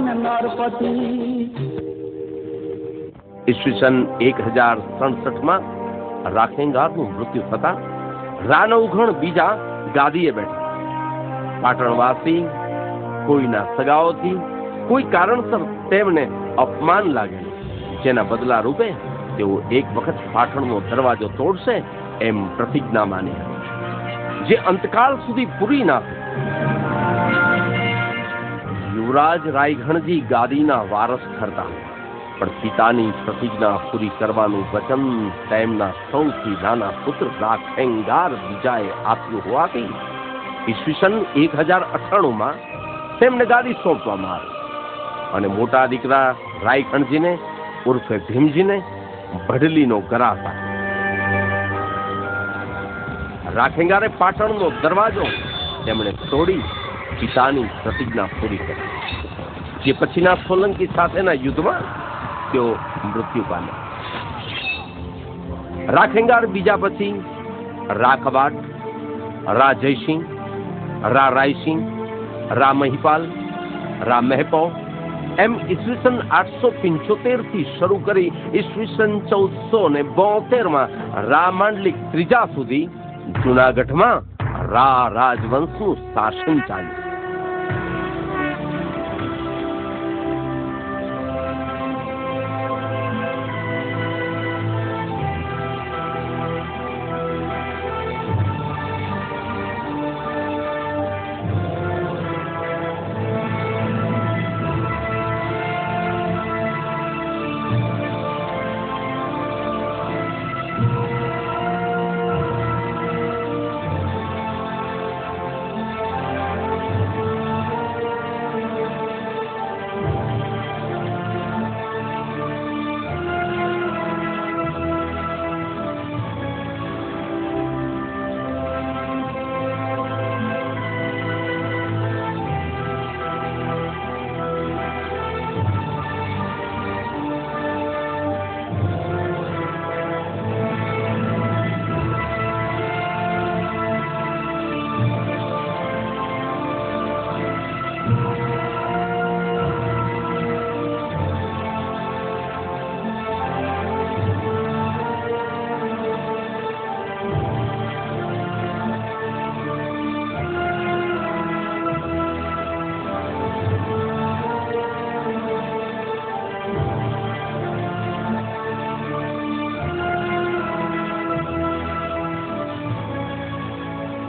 ભગવાન નરપતિ। ઈસવીસન 1067 રાખેંગારનું મૃત્યુ થતા રાનવઘણ બીજા ગાદીએ બેઠા। પાટણવાસી કોઈના સગાઓથી કોઈ કારણસર તેમને અપમાન લાગેલું, જેના બદલા રૂપે તેઓ એક વખત પાટણનો દરવાજો તોડશે એમ પ્રતિજ્ઞા માની, જે અંતકાળ સુધી પૂરી ના થઈ। યુવરાજ રાયગણજી ગાદીના વારસ ઠરતા, પણ પિતાની પ્રતિજ્ઞા પૂરી કરવાનું વચન તેમના સૌથી નાના પુત્ર રાખેંગાર બીજાએ આપ્યું હોવાથી ઈસવીસન 1098 તેમને ગાદી સોંપવામાં આવી અને મોટા દીકરા રાયગણજીને ઉર્ફે ભીમજીને ભડલીનો ગરાસ આપ્યો। રાખેંગારે પાટણનો દરવાજો તેમણે તોડી પિતાની પ્રતિજ્ઞા પૂરી કરી, જે પછીના સોલંકી સાથેના યુદ્ધમાં તેઓ મૃત્યુ પામ્યા। રાખેંગાર બીજા પછી રાખબાટ, રા જયસિંહ, રા રાયસિંહ, રા મહિપાલ, રા મહેપો એમ ઈસવીસન 875 થી શરૂ કરી ઈસવીસન 1472 રા માંડલિક ત્રીજા સુધી જૂનાગઢમાં રા રાજવંશનું શાસન ચાલ્યું।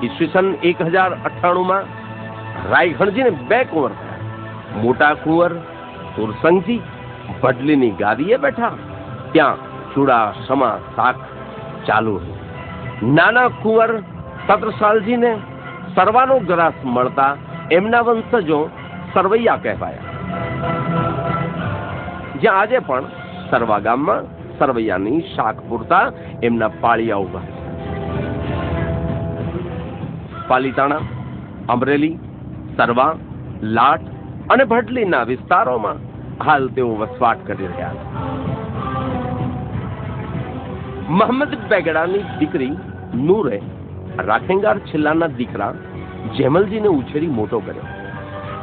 ઈસવીસન 1098 રાયગણજીને 2 કુંવર થયા। મોટા કુંવર સુરસંગજી ભડલીની ગાદીએ બેઠા, ત્યાં ચૂડા સમા શાક ચાલુ હતી। નાના કુંવર સત્રસાલજીને સરવાનો ગ્રાસ મળતા એમના વંશજો સરવૈયા કહેવાયા, જ્યાં આજે પણ સરવા ગામમાં સરવૈયાની શાક પૂરતા એમના પાળિયા ઉભા। પાલીતાણા, અમરેલી, સરવા, લાટ અને ભડલીના વિસ્તારોમાં હાલ તેઓ વસવાટ કરી રહ્યા છે। મહંમદ બેગડાની દીકરી નૂરે રાખેંગાર છેલ્લાના દીકરા જેમલજીને ઉછેરી મોટો કર્યો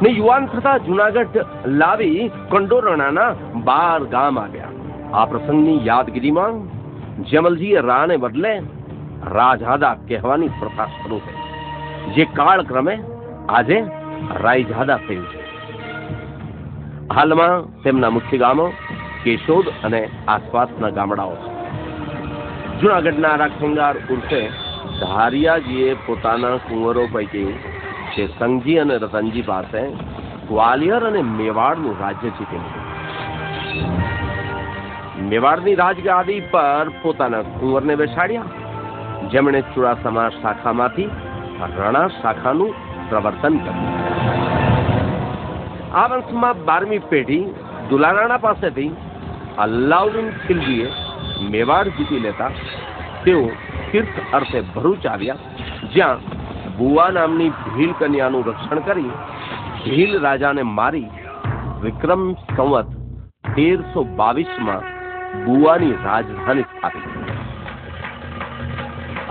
ને યુવાન થતા જુનાગઢ લાવી કંડોરણાના 12 ગામ આવ્યા। આ પ્રસંગની યાદગીરીમાં જેમલજીએ રાને બદલે રાજાદા કહેવાની પ્રથા શરૂ થઈ, જે કાળક્રમે આજે રાયજાદા થયું છે। હાલમાં તેમના મુખ્ય ગામો કેશોદ અને આસપાસના ગામડાઓ છે। જુનાગઢના રાખેંગાર ઉર્ફે ધારિયાજીએ પોતાના કુંવરો પૈકી તે સંગજી અને રતનજી પાસે ગ્વાલિયર અને મેવાડનું રાજ્ય જીત્યું। મેવાડની રાજગાદી પર પોતાના કુંવરને બેસાડ્યા, જેમણે ચુડાસમા શાખામાંથી રણા શાખાનું પ્રવર્તન કર્યું। આ વંશમાં 12મી પેઢી દુલારાણા પાસેથી અલાઉદ્દીન ખિલજીએ મેવાડ જીતી લેતા તેઓ તીર્થ અર્થે ભરૂચ આવ્યા, જ્યાં બુવા નામની ભીલ કન્યાનું રક્ષણ કરી ભીલ રાજાને મારી વિક્રમ સંવત 1322 બુવાની રાજધાની સ્થાપી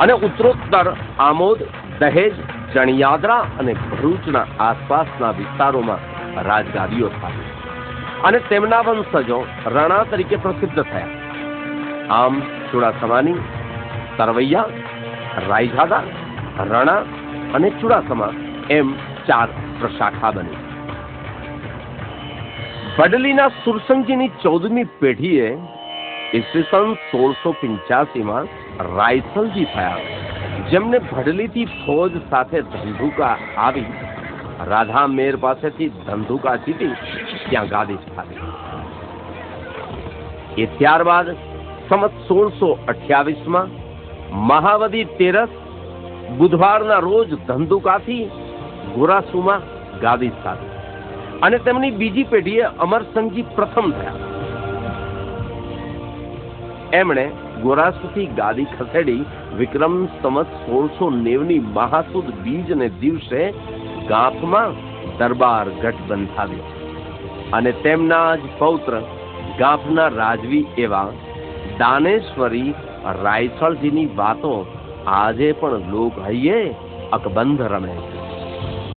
અને ઉત્તરોત્તર આમોદ, દહેજ, ચણિયાદરા અને ભરૂચના આસપાસના વિસ્તારોમાં રાજગાદીઓ સ્થાપી। અને તેમના વંશજો રાણા તરીકે પ્રસિદ્ધ થયા. આમ ચુડાસમાની તરવૈયા, રાયજાદા, રાણા અને ચુડાસમા એમ 4 પ્રશાખા બની. વડલીના સુરસંગજીની 14મી પેઢીએ ઈસવીસન 1685માં રાયસલજી થયા, જેમને ભડલીથી ફોજ સાથે ધંધુકા આવી રાધા મેર પાસેથી ધંધુકા જીતી ત્યાં ગાદી સ્થાપી. એ ત્યારબાદ સંવત 1628માં મહાવદી તેરસ બુધવારના રોજ ધંધુકાથી ગોરાસુમાં ગાદી સ્થાપી અને તેમની બીજી પેઢીએ અમરસંગજી પ્રથમ થયા. એમણે ગોરાસુથી ગાદી ખસેડી વિક્રમ સંવત 1690ની મહાસુદ બીજને દિવસે ગાફમાં દરબાર ગઢ બંધાવ્યો અને તેમના જ પૌત્ર ગાફના રાજવી એવા દાનેશ્વરી રાયસળજીની વાતો આજે પણ લોક હૈયે અકબંધ રમે છે.